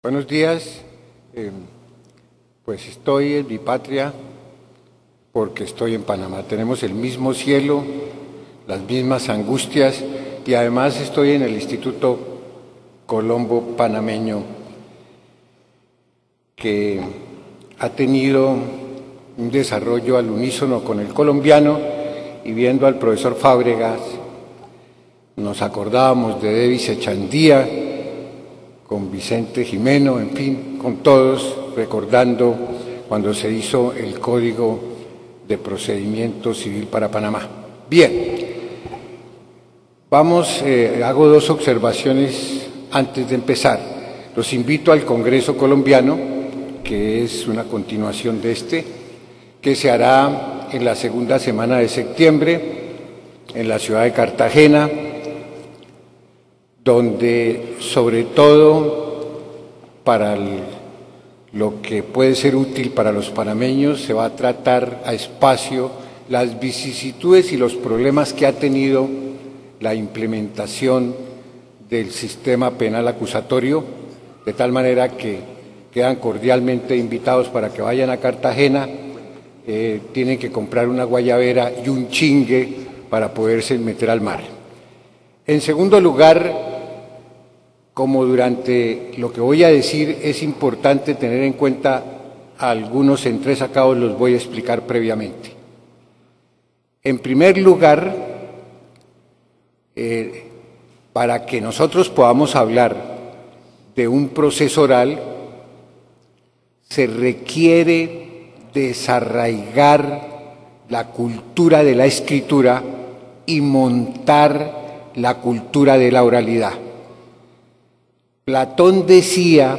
Buenos días, pues estoy en mi patria porque estoy en Panamá. Tenemos el mismo cielo, las mismas angustias y además estoy en el Instituto Colombo Panameño, que ha tenido un desarrollo al unísono con el colombiano, y viendo al profesor Fábregas nos acordábamos de Davis Echandía, con Vicente Jimeno, en fin, con todos, recordando cuando se hizo el Código de Procedimiento Civil para Panamá. Bien, hago dos observaciones antes de empezar. Los invito al Congreso Colombiano, que es una continuación de este, que se hará en la segunda semana de septiembre en la ciudad de Cartagena, donde sobre todo para lo que puede ser útil para los panameños se va a tratar a espacio las vicisitudes y los problemas que ha tenido la implementación del sistema penal acusatorio, de tal manera que quedan cordialmente invitados para que vayan a Cartagena. Tienen que comprar una guayabera y un chingue para poderse meter al mar. En segundo lugar, como durante lo que voy a decir es importante tener en cuenta algunos entresacados, los voy a explicar previamente. En primer lugar, para que nosotros podamos hablar de un proceso oral, se requiere desarraigar la cultura de la escritura y montar la cultura de la oralidad. Platón decía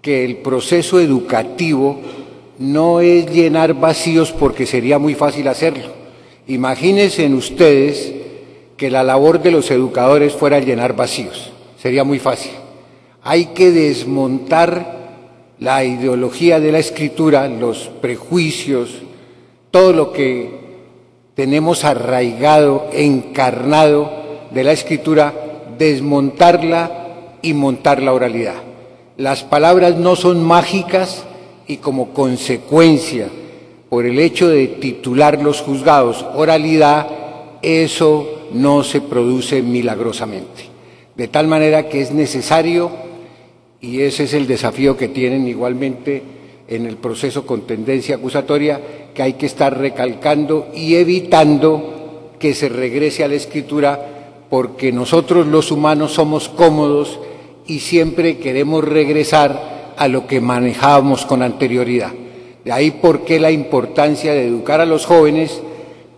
que el proceso educativo no es llenar vacíos porque sería muy fácil hacerlo. Imagínense ustedes que la labor de los educadores fuera llenar vacíos, sería muy fácil. Hay que desmontar la ideología de la escritura, los prejuicios, todo lo que tenemos arraigado, encarnado de la escritura, desmontarla y montar la oralidad. Las palabras no son mágicas y como consecuencia, por el hecho de titular los juzgados oralidad, eso no se produce milagrosamente. De tal manera que es necesario, y ese es el desafío que tienen igualmente en el proceso con tendencia acusatoria, que hay que estar recalcando y evitando que se regrese a la escritura, porque nosotros los humanos somos cómodos y siempre queremos regresar a lo que manejábamos con anterioridad. De ahí por qué la importancia de educar a los jóvenes,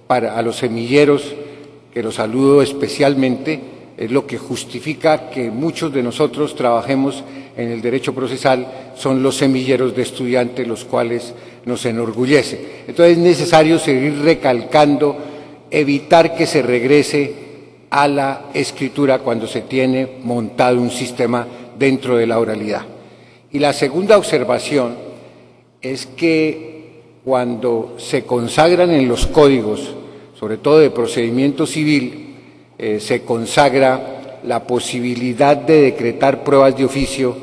a los semilleros, que los saludo especialmente, es lo que justifica que muchos de nosotros trabajemos en el derecho procesal, son los semilleros de estudiantes, los cuales nos enorgullece. Entonces es necesario seguir recalcando, evitar que se regrese a la escritura cuando se tiene montado un sistema dentro de la oralidad. Y la segunda observación es que cuando se consagran en los códigos, sobre todo de procedimiento civil, se consagra la posibilidad de decretar pruebas de oficio,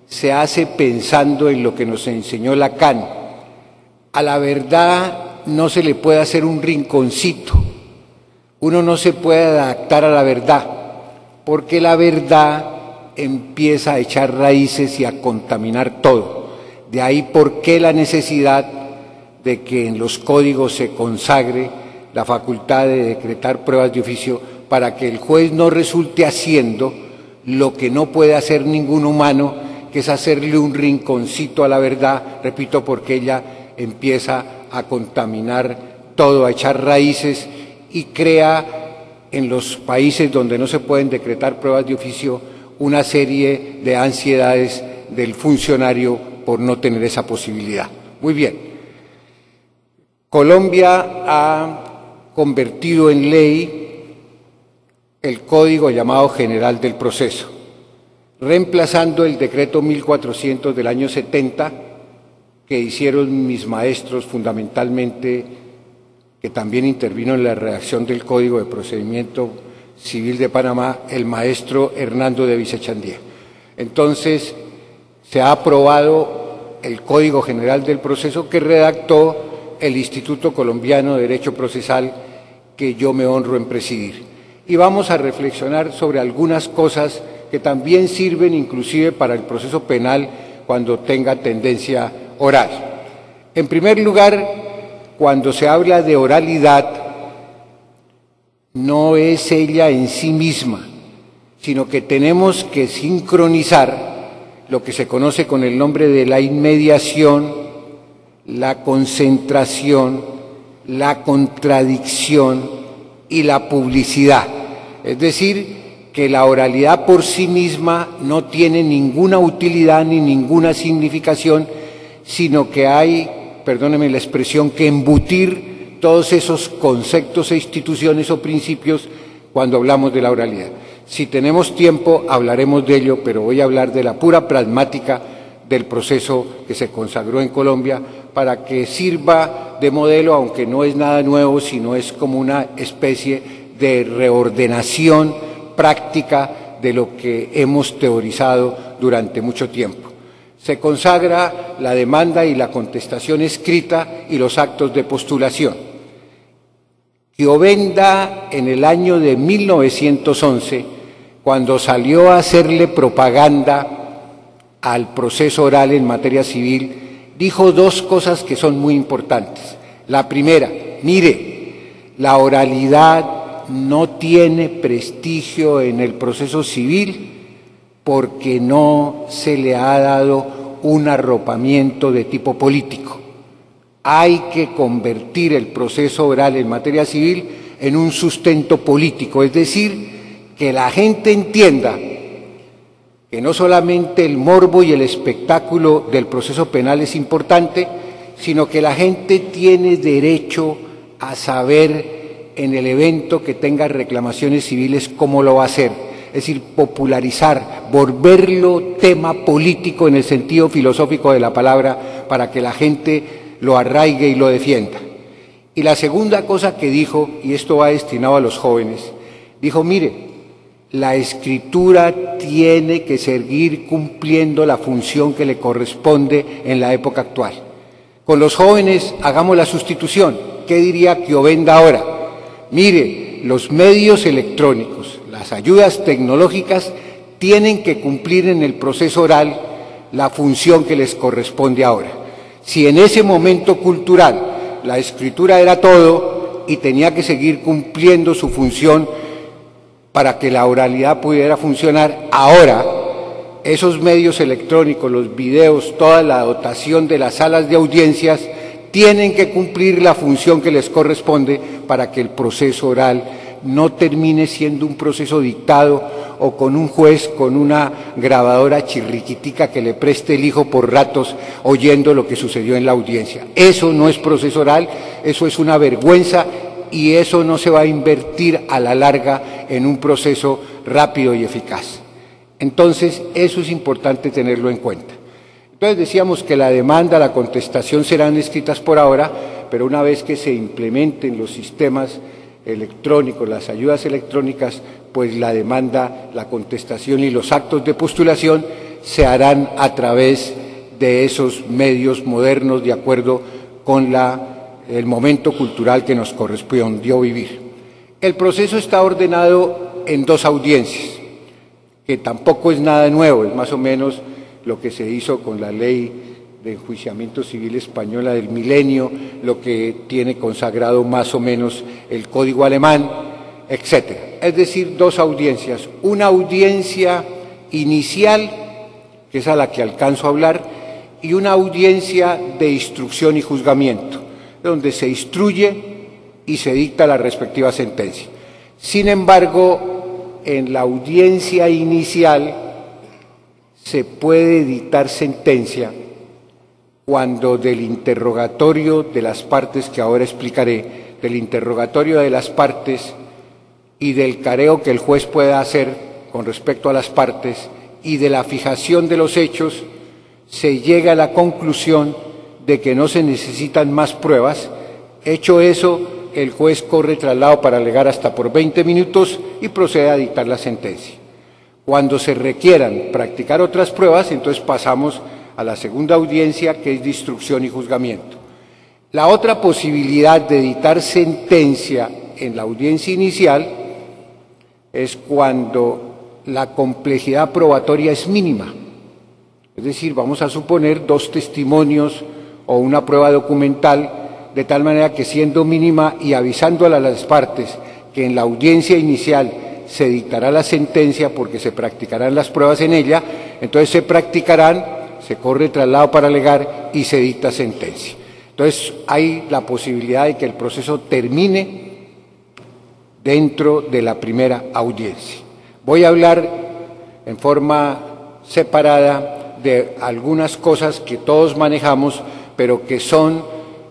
se hace pensando en lo que nos enseñó Lacan. A la verdad no se le puede hacer un rinconcito. Uno no se puede adaptar a la verdad, porque la verdad empieza a echar raíces y a contaminar todo. De ahí por qué la necesidad de que en los códigos se consagre la facultad de decretar pruebas de oficio, para que el juez no resulte haciendo lo que no puede hacer ningún humano, que es hacerle un rinconcito a la verdad, repito, porque ella empieza a contaminar todo, a echar raíces, y crea en los países donde no se pueden decretar pruebas de oficio una serie de ansiedades del funcionario por no tener esa posibilidad. Muy bien. Colombia ha convertido en ley el Código llamado General del Proceso, reemplazando el decreto 1400 del año 70 que hicieron mis maestros fundamentalmente, que también intervino en la redacción del Código de Procedimiento Civil de Panamá, el maestro Hernando Davis Echandía. Entonces, se ha aprobado el Código General del Proceso que redactó el Instituto Colombiano de Derecho Procesal, que yo me honro en presidir. Y vamos a reflexionar sobre algunas cosas que también sirven inclusive para el proceso penal cuando tenga tendencia oral. En primer lugar, cuando se habla de oralidad, no es ella en sí misma, sino que tenemos que sincronizar lo que se conoce con el nombre de la inmediación, la concentración, la contradicción y la publicidad. Es decir, que la oralidad por sí misma no tiene ninguna utilidad ni ninguna significación, sino que hay, perdónenme la expresión, que embutir todos esos conceptos e instituciones o principios cuando hablamos de la oralidad. Si tenemos tiempo hablaremos de ello, pero voy a hablar de la pura pragmática del proceso que se consagró en Colombia para que sirva de modelo, aunque no es nada nuevo, sino es como una especie de reordenación práctica de lo que hemos teorizado durante mucho tiempo. Se consagra la demanda y la contestación escrita y los actos de postulación. Giovenda, en el año de 1911, cuando salió a hacerle propaganda al proceso oral en materia civil, dijo dos cosas que son muy importantes. La primera, mire, la oralidad no tiene prestigio en el proceso civil porque no se le ha dado un arropamiento de tipo político. Hay que convertir el proceso oral en materia civil en un sustento político, es decir, que la gente entienda que no solamente el morbo y el espectáculo del proceso penal es importante, sino que la gente tiene derecho a saber en el evento que tenga reclamaciones civiles cómo lo va a hacer. Es decir, popularizar, volverlo tema político en el sentido filosófico de la palabra para que la gente lo arraigue y lo defienda. Y la segunda cosa que dijo, y esto va destinado a los jóvenes, dijo, mire, la escritura tiene que seguir cumpliendo la función que le corresponde en la época actual. Con los jóvenes hagamos la sustitución. ¿Qué diría Giovenda ahora? Mire, los medios electrónicos, las ayudas tecnológicas tienen que cumplir en el proceso oral la función que les corresponde ahora. Si en ese momento cultural la escritura era todo y tenía que seguir cumpliendo su función para que la oralidad pudiera funcionar, ahora esos medios electrónicos, los videos, toda la dotación de las salas de audiencias tienen que cumplir la función que les corresponde para que el proceso oral no termine siendo un proceso dictado o con un juez con una grabadora chirriquitica que le preste el hijo por ratos oyendo lo que sucedió en la audiencia. Eso no es proceso oral, eso es una vergüenza y eso no se va a invertir a la larga en un proceso rápido y eficaz. Entonces, eso es importante tenerlo en cuenta. Entonces decíamos que la demanda, la contestación serán escritas por ahora, pero una vez que se implementen los sistemas electrónicos, las ayudas electrónicas, pues la demanda, la contestación y los actos de postulación se harán a través de esos medios modernos de acuerdo con el momento cultural que nos correspondió vivir. El proceso está ordenado en dos audiencias, que tampoco es nada nuevo, es más o menos lo que se hizo con la ley de enjuiciamiento civil española del milenio, lo que tiene consagrado más o menos el código alemán, etcétera. Es decir, dos audiencias, una audiencia inicial, que es a la que alcanzo a hablar, y una audiencia de instrucción y juzgamiento, donde se instruye y se dicta la respectiva sentencia. Sin embargo, en la audiencia inicial se puede dictar sentencia cuando del interrogatorio de las partes, que ahora explicaré, del interrogatorio de las partes y del careo que el juez pueda hacer con respecto a las partes y de la fijación de los hechos, se llega a la conclusión de que no se necesitan más pruebas. Hecho eso, el juez corre traslado para alegar hasta por 20 minutos y procede a dictar la sentencia. Cuando se requieran practicar otras pruebas, entonces pasamos a la segunda audiencia, que es de instrucción y juzgamiento. La otra posibilidad de dictar sentencia en la audiencia inicial es cuando la complejidad probatoria es mínima. Es decir, vamos a suponer 2 testimonios o una prueba documental, de tal manera que siendo mínima y avisando a las partes que en la audiencia inicial se dictará la sentencia porque se practicarán las pruebas en ella, entonces se practicarán, se corre traslado para alegar y se dicta sentencia. Entonces hay la posibilidad de que el proceso termine dentro de la primera audiencia. Voy a hablar en forma separada de algunas cosas que todos manejamos, pero que son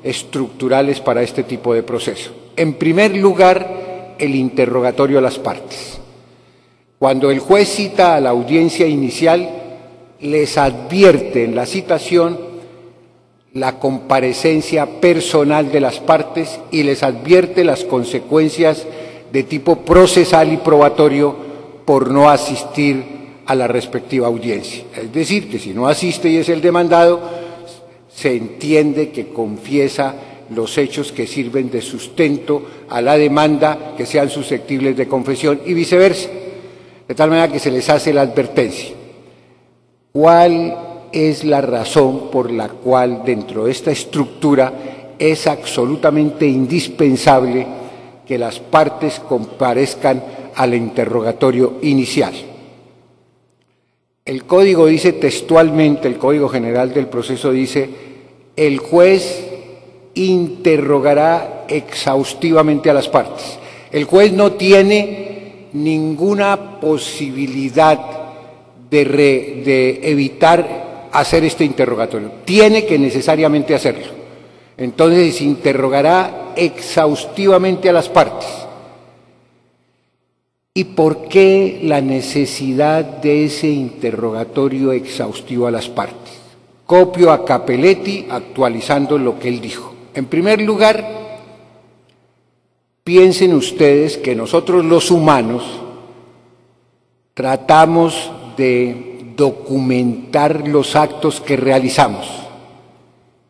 estructurales para este tipo de proceso. En primer lugar, el interrogatorio a las partes. Cuando el juez cita a la audiencia inicial, les advierte en la citación la comparecencia personal de las partes y les advierte las consecuencias de tipo procesal y probatorio por no asistir a la respectiva audiencia. Es decir, que si no asiste y es el demandado, se entiende que confiesa los hechos que sirven de sustento a la demanda que sean susceptibles de confesión y viceversa, de tal manera que se les hace la advertencia. ¿Cuál es la razón por la cual dentro de esta estructura es absolutamente indispensable que las partes comparezcan al interrogatorio inicial? El código dice textualmente, el Código General del Proceso dice, el juez interrogará exhaustivamente a las partes. El juez no tiene ninguna posibilidad de evitar hacer este interrogatorio, tiene que necesariamente hacerlo. Entonces interrogará exhaustivamente a las partes. ¿Y por qué la necesidad de ese interrogatorio exhaustivo a las partes? Copio a Capelletti actualizando lo que él dijo. En primer lugar, piensen ustedes que nosotros los humanos tratamos de documentar los actos que realizamos,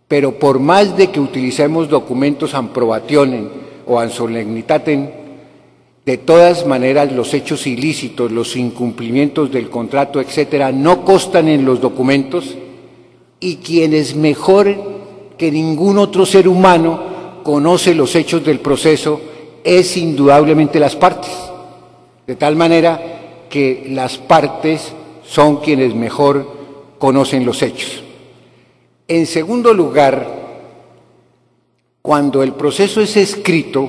pero por más de que utilicemos documentos an probationem o an solemnitatem, de todas maneras los hechos ilícitos, los incumplimientos del contrato, etcétera, no constan en los documentos, y quienes mejor que ningún otro ser humano conoce los hechos del proceso es indudablemente las partes, de tal manera que las partes son quienes mejor conocen los hechos. En segundo lugar, cuando el proceso es escrito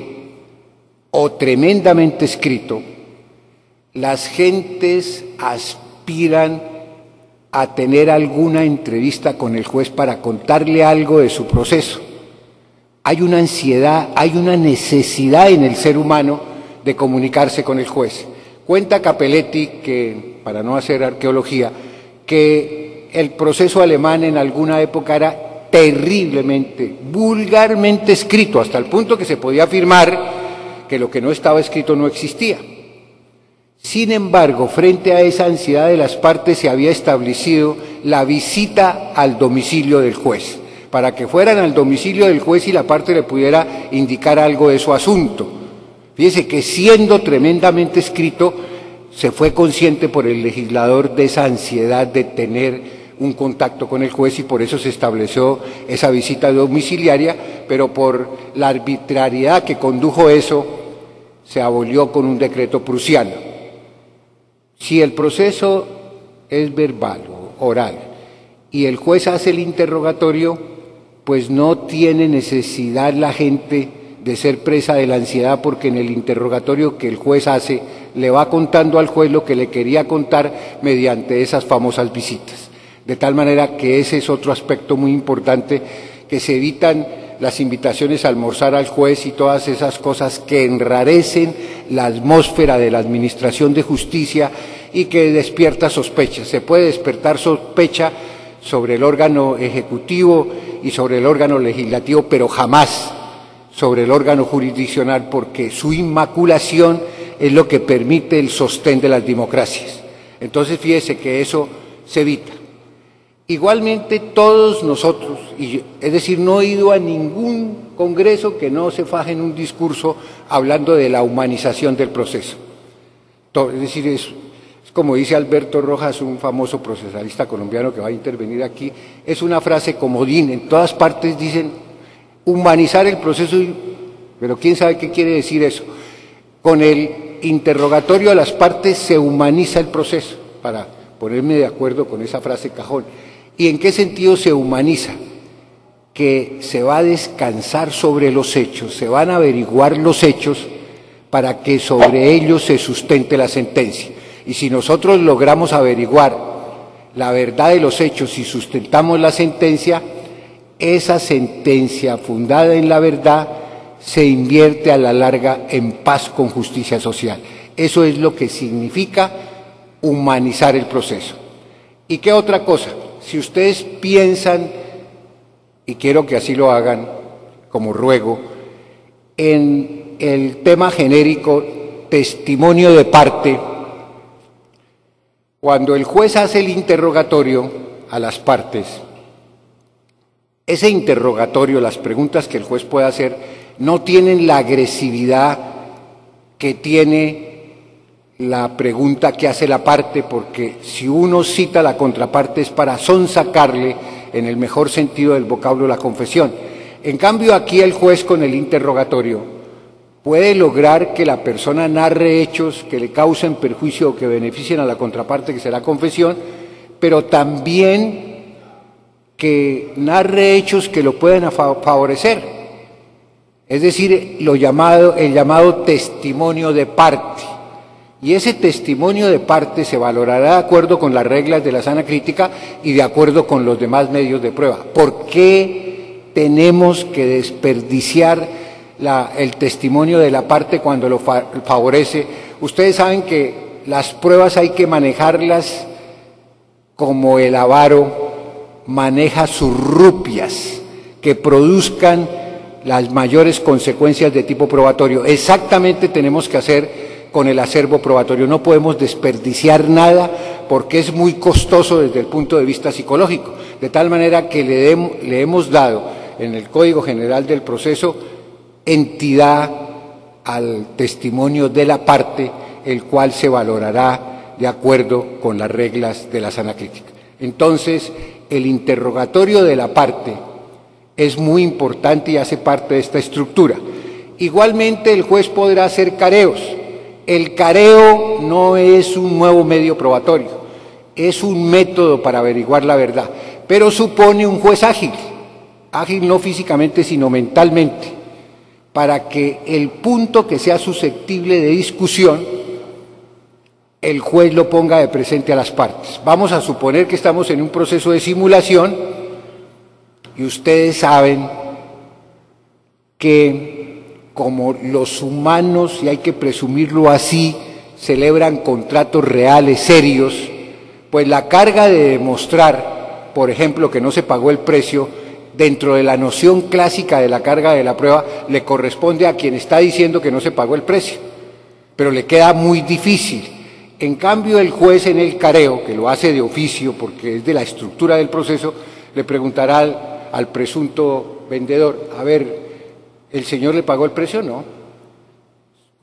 o tremendamente escrito, las gentes aspiran a tener alguna entrevista con el juez para contarle algo de su proceso. Hay una ansiedad, hay una necesidad en el ser humano de comunicarse con el juez. Cuenta Capelletti, que, para no hacer arqueología, que el proceso alemán en alguna época era terriblemente, vulgarmente escrito, hasta el punto que se podía afirmar que lo que no estaba escrito no existía. Sin embargo, frente a esa ansiedad de las partes se había establecido la visita al domicilio del juez, para que fueran al domicilio del juez y la parte le pudiera indicar algo de su asunto. Fíjese que siendo tremendamente escrito, se fue consciente por el legislador de esa ansiedad de tener un contacto con el juez y por eso se estableció esa visita domiciliaria, pero por la arbitrariedad que condujo eso, se abolió con un decreto prusiano. Si el proceso es verbal o oral y el juez hace el interrogatorio, pues no tiene necesidad la gente de ser presa de la ansiedad, porque en el interrogatorio que el juez hace le va contando al juez lo que le quería contar mediante esas famosas visitas. De tal manera que ese es otro aspecto muy importante, que se evitan las invitaciones a almorzar al juez y todas esas cosas que enrarecen la atmósfera de la administración de justicia y que despierta sospechas. Se puede despertar sospecha sobre el órgano ejecutivo y sobre el órgano legislativo, pero jamás sobre el órgano jurisdiccional, porque su inmaculación es lo que permite el sostén de las democracias. Entonces fíjese que eso se evita. Igualmente todos nosotros, es decir, no he ido a ningún congreso que no se faje en un discurso hablando de la humanización del proceso. Es decir, es como dice Alberto Rojas, un famoso procesalista colombiano que va a intervenir aquí, es una frase comodín, en todas partes dicen humanizar el proceso, pero quién sabe qué quiere decir eso. Con el interrogatorio a las partes se humaniza el proceso, para ponerme de acuerdo con esa frase cajón. ¿Y en qué sentido se humaniza? Que se va a descansar sobre los hechos, se van a averiguar los hechos para que sobre ellos se sustente la sentencia. Y si nosotros logramos averiguar la verdad de los hechos y sustentamos la sentencia, esa sentencia fundada en la verdad se invierte a la larga en paz con justicia social. Eso es lo que significa humanizar el proceso. ¿Y qué otra cosa? Si ustedes piensan, y quiero que así lo hagan, como ruego, en el tema genérico testimonio de parte, cuando el juez hace el interrogatorio a las partes, ese interrogatorio, las preguntas que el juez puede hacer, no tienen la agresividad que tiene la pregunta que hace la parte, porque si uno cita a la contraparte es para sonsacarle, en el mejor sentido del vocablo, la confesión. En cambio, aquí el juez con el interrogatorio puede lograr que la persona narre hechos que le causen perjuicio o que beneficien a la contraparte, que será confesión, pero también que narre hechos que lo puedan favorecer. Es decir, el llamado testimonio de parte. Y ese testimonio de parte se valorará de acuerdo con las reglas de la sana crítica y de acuerdo con los demás medios de prueba. ¿Por qué tenemos que desperdiciar el testimonio de la parte cuando lo favorece? Ustedes saben que las pruebas hay que manejarlas como el avaro maneja sus rupias, que produzcan las mayores consecuencias de tipo probatorio. Exactamente tenemos que hacer con el acervo probatorio. No podemos desperdiciar nada porque es muy costoso desde el punto de vista psicológico, de tal manera que le hemos dado en el Código General del Proceso entidad al testimonio de la parte, el cual se valorará de acuerdo con las reglas de la sana crítica. Entonces, el interrogatorio de la parte es muy importante y hace parte de esta estructura. Igualmente, el juez podrá hacer careos. El careo no es un nuevo medio probatorio, es un método para averiguar la verdad, pero supone un juez ágil no físicamente sino mentalmente, para que el punto que sea susceptible de discusión, el juez lo ponga de presente a las partes. Vamos a suponer que estamos en un proceso de simulación y ustedes saben que como los humanos, y hay que presumirlo así, celebran contratos reales, serios, pues la carga de demostrar, por ejemplo, que no se pagó el precio, dentro de la noción clásica de la carga de la prueba, le corresponde a quien está diciendo que no se pagó el precio, pero le queda muy difícil. En cambio, el juez en el careo, que lo hace de oficio porque es de la estructura del proceso, le preguntará al presunto vendedor, a ver, ¿el señor le pagó el precio? No.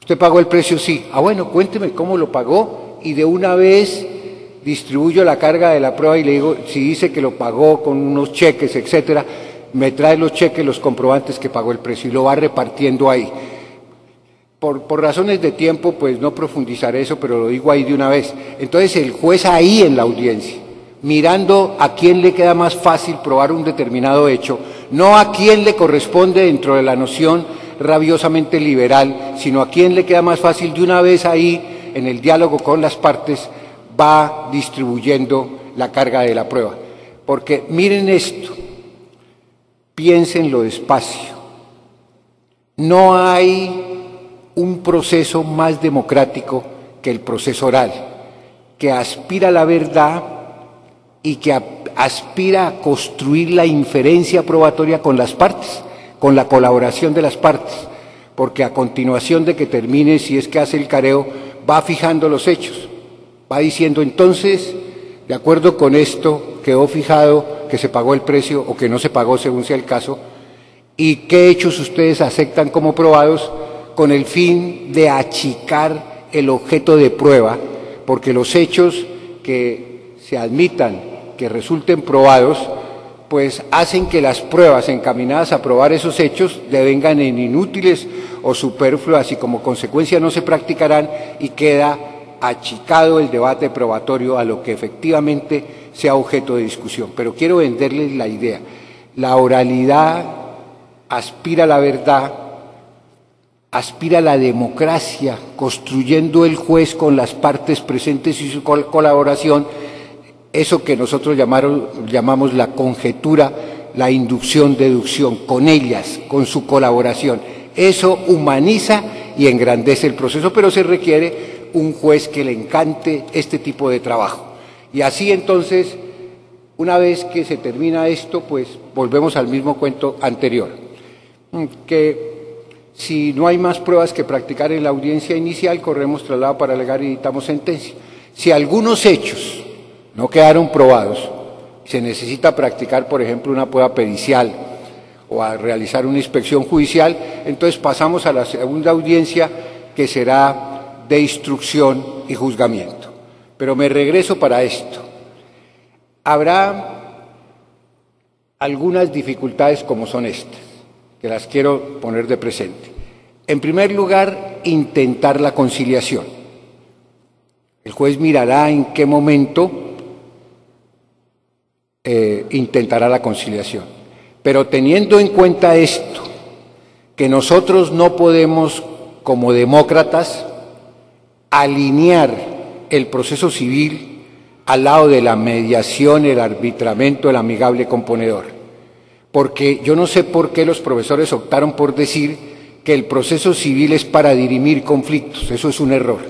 ¿Usted pagó el precio? Sí. Ah, bueno, cuénteme cómo lo pagó y de una vez distribuyo la carga de la prueba y le digo, si dice que lo pagó con unos cheques, etcétera, me trae los cheques, los comprobantes que pagó el precio y lo va repartiendo ahí. Por razones de tiempo, pues no profundizaré eso, pero lo digo ahí de una vez. Entonces el juez ahí en la audiencia, mirando a quién le queda más fácil probar un determinado hecho, no a quién le corresponde dentro de la noción rabiosamente liberal, sino a quién le queda más fácil, de una vez ahí en el diálogo con las partes va distribuyendo la carga de la prueba. Porque miren esto, piénsenlo despacio, no hay un proceso más democrático que el proceso oral, que aspira a la verdad y que aspira a construir la inferencia probatoria con las partes, con la colaboración de las partes, porque a continuación de que termine, si es que hace el careo, va fijando los hechos. Va diciendo entonces, de acuerdo con esto, quedó fijado que se pagó el precio o que no se pagó según sea el caso, y qué hechos ustedes aceptan como probados con el fin de achicar el objeto de prueba, porque los hechos que se admitan, que resulten probados, pues hacen que las pruebas encaminadas a probar esos hechos devengan en inútiles o superfluas y como consecuencia no se practicarán y queda achicado el debate probatorio a lo que efectivamente sea objeto de discusión. Pero quiero venderles la idea. La oralidad aspira a la verdad, aspira a la democracia, construyendo el juez con las partes presentes y su colaboración, eso que nosotros llamamos la conjetura, la inducción, deducción, con ellas, con su colaboración. Eso humaniza y engrandece el proceso, pero se requiere un juez que le encante este tipo de trabajo. Y así entonces, una vez que se termina esto, pues volvemos al mismo cuento anterior, que si no hay más pruebas que practicar en la audiencia inicial, corremos traslado para alegar y dictamos sentencia. Si algunos hechos no quedaron probados, se necesita practicar, por ejemplo, una prueba pericial o a realizar una inspección judicial, entonces pasamos a la segunda audiencia, que será de instrucción y juzgamiento. Pero me regreso para esto. Habrá algunas dificultades como son estas, que las quiero poner de presente. En primer lugar, intentar la conciliación. El juez mirará en qué momento intentará la conciliación. Pero teniendo en cuenta esto, que nosotros no podemos, como demócratas, alinear el proceso civil al lado de la mediación, el arbitramiento, el amigable componedor. Porque yo no sé por qué los profesores optaron por decir que el proceso civil es para dirimir conflictos. Eso es un error.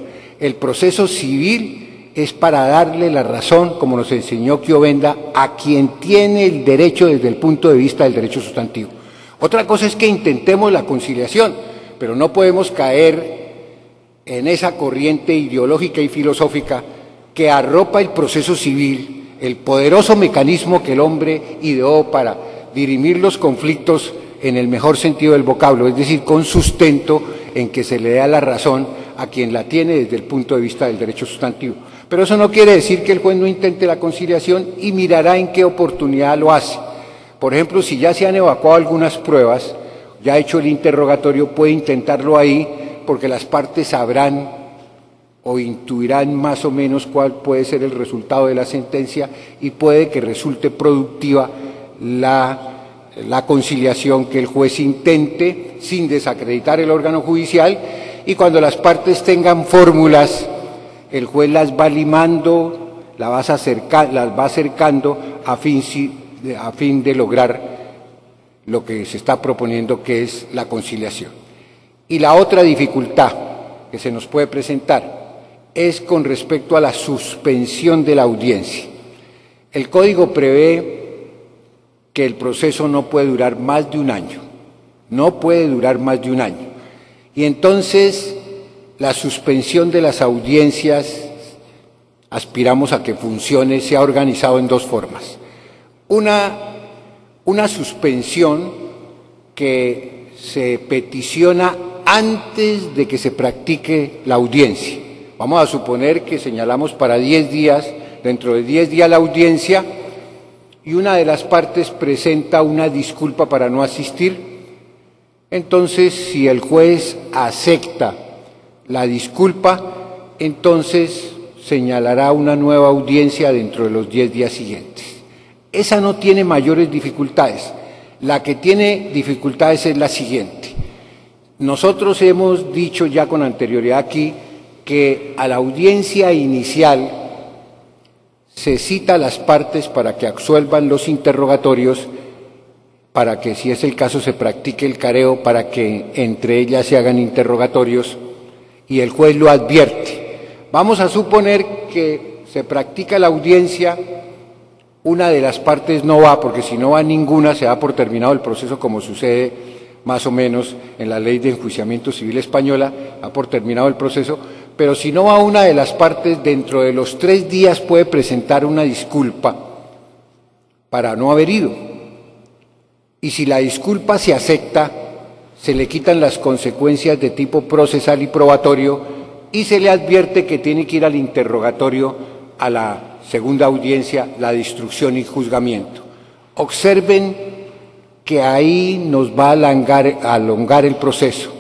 El proceso civil es para darle la razón, como nos enseñó Chiovenda, a quien tiene el derecho desde el punto de vista del derecho sustantivo. Otra cosa es que intentemos la conciliación, pero no podemos caer en esa corriente ideológica y filosófica que arropa el proceso civil, el poderoso mecanismo que el hombre ideó para dirimir los conflictos en el mejor sentido del vocablo, es decir, con sustento en que se le da la razón a quien la tiene desde el punto de vista del derecho sustantivo. Pero eso no quiere decir que el juez no intente la conciliación y mirará en qué oportunidad lo hace. Por ejemplo, si ya se han evacuado algunas pruebas, ya ha hecho el interrogatorio, puede intentarlo ahí, porque las partes sabrán o intuirán más o menos cuál puede ser el resultado de la sentencia y puede que resulte productiva la conciliación que el juez intente sin desacreditar el órgano judicial, y cuando las partes tengan fórmulas, el juez las va limando, las va acercando a fin de lograr lo que se está proponiendo, que es la conciliación. Y la otra dificultad que se nos puede presentar es con respecto a la suspensión de la audiencia. El Código prevé que el proceso no puede durar más de un año, no puede durar más de un año. Y entonces la suspensión de las audiencias, aspiramos a que funcione, se ha organizado en dos formas. Una suspensión que se peticiona antes de que se practique la audiencia. Vamos a suponer que señalamos para 10 días, dentro de 10 días la audiencia, y una de las partes presenta una disculpa para no asistir. Entonces, si el juez acepta la disculpa, entonces señalará una nueva audiencia dentro de los 10 días siguientes. Esa no tiene mayores dificultades. La que tiene dificultades es la siguiente. Nosotros hemos dicho ya con anterioridad aquí que a la audiencia inicial se cita a las partes para que absuelvan los interrogatorios, para que, si es el caso, se practique el careo, para que entre ellas se hagan interrogatorios, y el juez lo advierte. Vamos a suponer que se practica la audiencia, una de las partes no va, porque si no va ninguna se da por terminado el proceso, como sucede más o menos en la Ley de Enjuiciamiento Civil Española, da por terminado el proceso, pero si no va una de las partes, dentro de los 3 días puede presentar una disculpa para no haber ido. Y si la disculpa se acepta, se le quitan las consecuencias de tipo procesal y probatorio y se le advierte que tiene que ir al interrogatorio a la segunda audiencia, la de instrucción y juzgamiento. Observen que ahí nos va a alongar el proceso,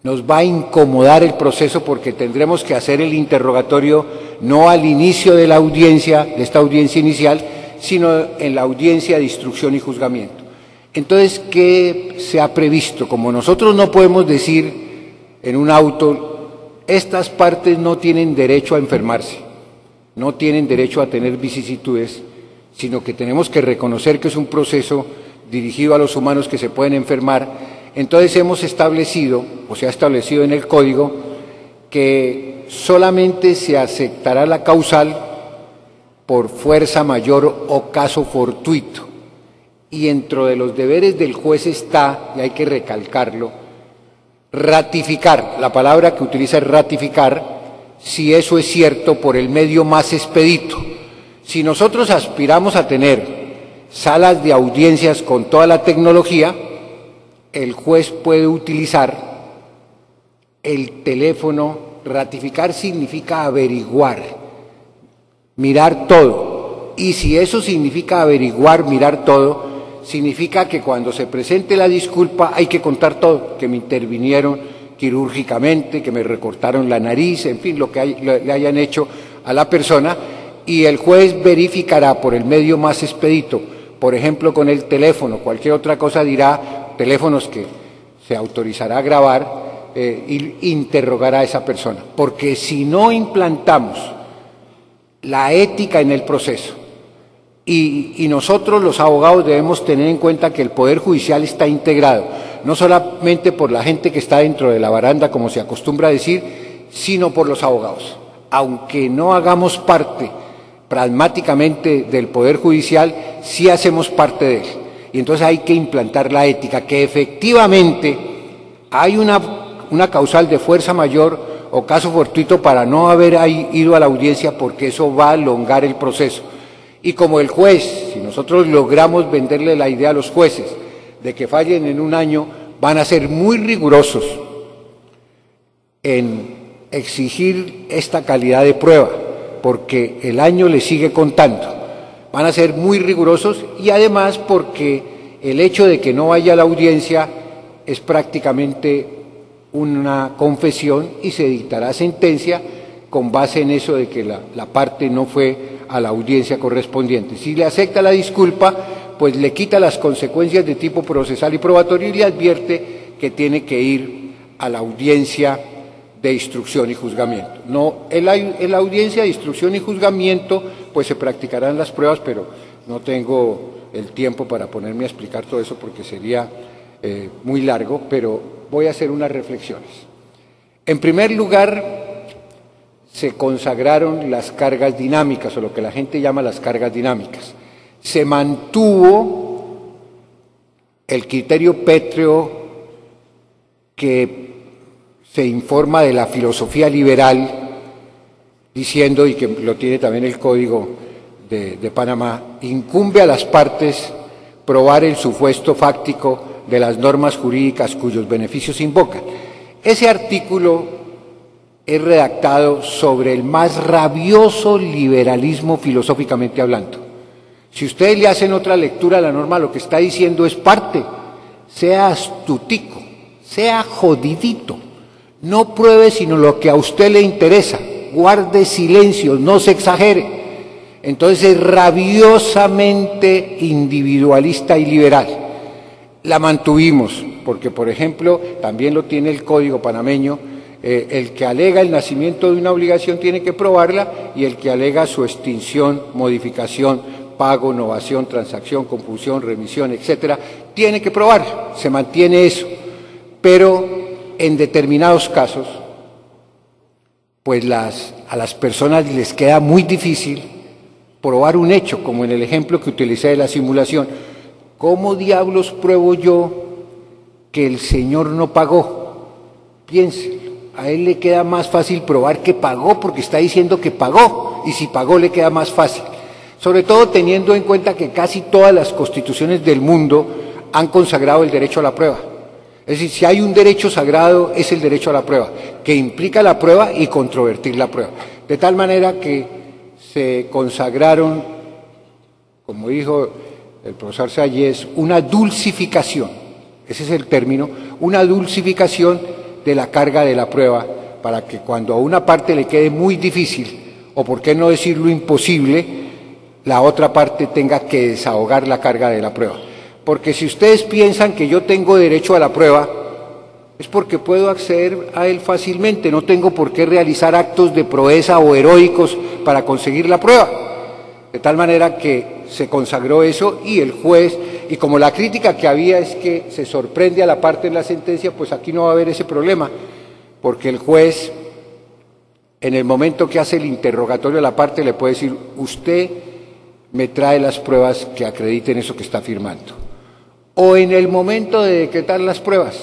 nos va a incomodar el proceso porque tendremos que hacer el interrogatorio no al inicio de la audiencia, de esta audiencia inicial, sino en la audiencia de instrucción y juzgamiento. Entonces, ¿qué se ha previsto? Como nosotros no podemos decir en un auto, estas partes no tienen derecho a enfermarse, no tienen derecho a tener vicisitudes, sino que tenemos que reconocer que es un proceso dirigido a los humanos que se pueden enfermar. Entonces hemos establecido, o se ha establecido en el código, que solamente se aceptará la causal por fuerza mayor o caso fortuito. Y dentro de los deberes del juez está, y hay que recalcarlo, ratificar, la palabra que utiliza es ratificar, si eso es cierto, por el medio más expedito. Si nosotros aspiramos a tener salas de audiencias con toda la tecnología, el juez puede utilizar el teléfono. Ratificar significa averiguar, mirar todo. Y si eso significa averiguar, mirar todo, significa que cuando se presente la disculpa hay que contar todo, que me intervinieron quirúrgicamente, que me recortaron la nariz, en fin, lo que le hayan hecho a la persona, y el juez verificará por el medio más expedito, por ejemplo con el teléfono, cualquier otra cosa dirá, teléfonos que se autorizará a grabar, y interrogará a esa persona, porque si no implantamos la ética en el proceso, y nosotros los abogados debemos tener en cuenta que el Poder Judicial está integrado, no solamente por la gente que está dentro de la baranda, como se acostumbra a decir, sino por los abogados. Aunque no hagamos parte pragmáticamente del Poder Judicial, sí hacemos parte de él. Y entonces hay que implantar la ética, que efectivamente hay una causal de fuerza mayor o caso fortuito para no haber ido a la audiencia, porque eso va a alongar el proceso. Y como el juez, si nosotros logramos venderle la idea a los jueces de que fallen en un año, van a ser muy rigurosos en exigir esta calidad de prueba, porque el año le sigue contando. Van a ser muy rigurosos y además porque el hecho de que no vaya a la audiencia es prácticamente una confesión y se dictará sentencia con base en eso de que la parte no fue a la audiencia correspondiente. Si le acepta la disculpa, pues le quita las consecuencias de tipo procesal y probatorio y le advierte que tiene que ir a la audiencia de instrucción y juzgamiento. No, en la audiencia de instrucción y juzgamiento pues se practicarán las pruebas, pero no tengo el tiempo para ponerme a explicar todo eso porque sería muy largo, pero voy a hacer unas reflexiones. En primer lugar, se consagraron las cargas dinámicas, o lo que la gente llama las cargas dinámicas. Se mantuvo el criterio pétreo que se informa de la filosofía liberal, diciendo, y que lo tiene también el Código de Panamá, incumbe a las partes probar el supuesto fáctico de las normas jurídicas cuyos beneficios invocan. Ese artículo es redactado sobre el más rabioso liberalismo filosóficamente hablando. Si ustedes le hacen otra lectura a la norma, lo que está diciendo es parte, sea astutico, sea jodidito, no pruebe sino lo que a usted le interesa, guarde silencio, no se exagere. Entonces es rabiosamente individualista y liberal. La mantuvimos, porque por ejemplo, también lo tiene el Código panameño, el que alega el nacimiento de una obligación tiene que probarla, y el que alega su extinción, modificación, pago, novación, transacción, compulsión, remisión, etcétera, tiene que probarla. Se mantiene eso. Pero en determinados casos, pues a las personas les queda muy difícil probar un hecho, como en el ejemplo que utilicé de la simulación. ¿Cómo diablos pruebo yo que el señor no pagó? Piénselo. a él le queda más fácil probar que pagó porque está diciendo que pagó, y si pagó le queda más fácil. Sobre todo teniendo en cuenta que casi todas las constituciones del mundo han consagrado el derecho a la prueba. Es decir, si hay un derecho sagrado es el derecho a la prueba, que implica la prueba y controvertir la prueba. De tal manera que se consagraron, como dijo el profesor Salles, una dulcificación, ese es el término, una dulcificación de la carga de la prueba, para que cuando a una parte le quede muy difícil, o por qué no decirlo imposible, la otra parte tenga que desahogar la carga de la prueba. Porque si ustedes piensan que yo tengo derecho a la prueba, es porque puedo acceder a él fácilmente, no tengo por qué realizar actos de proeza o heroicos para conseguir la prueba. De tal manera que se consagró eso y el juez, y como la crítica que había es que se sorprende a la parte en la sentencia, pues aquí no va a haber ese problema, porque el juez, en el momento que hace el interrogatorio a la parte, le puede decir, usted me trae las pruebas que acrediten eso que está afirmando. O en el momento de decretar las pruebas,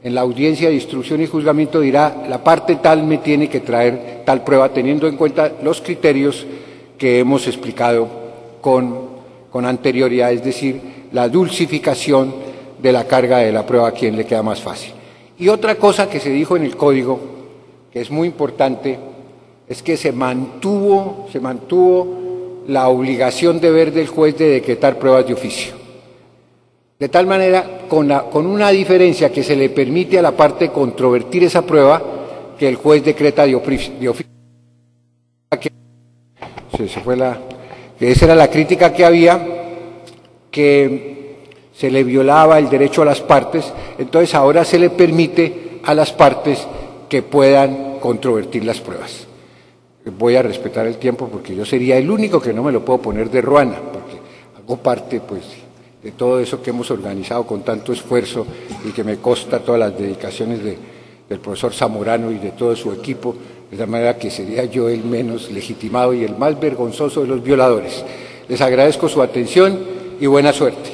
en la audiencia de instrucción y juzgamiento dirá, la parte tal me tiene que traer tal prueba, teniendo en cuenta los criterios que hemos explicado con anterioridad, es decir, la dulcificación de la carga de la prueba a quien le queda más fácil. Y otra cosa que se dijo en el código, que es muy importante, es que se mantuvo la obligación deber del juez de decretar pruebas de oficio. De tal manera, con una diferencia, que se le permite a la parte controvertir esa prueba que el juez decreta de oficio. Que esa era la crítica que había, que se le violaba el derecho a las partes, entonces ahora se le permite a las partes que puedan controvertir las pruebas. Voy a respetar el tiempo porque yo sería el único que no me lo puedo poner de ruana, porque hago parte pues de todo eso que hemos organizado con tanto esfuerzo y que me consta todas las dedicaciones del profesor Zamorano y de todo su equipo, de tal manera que sería yo el menos legitimado y el más vergonzoso de los violadores. Les agradezco su atención y buena suerte.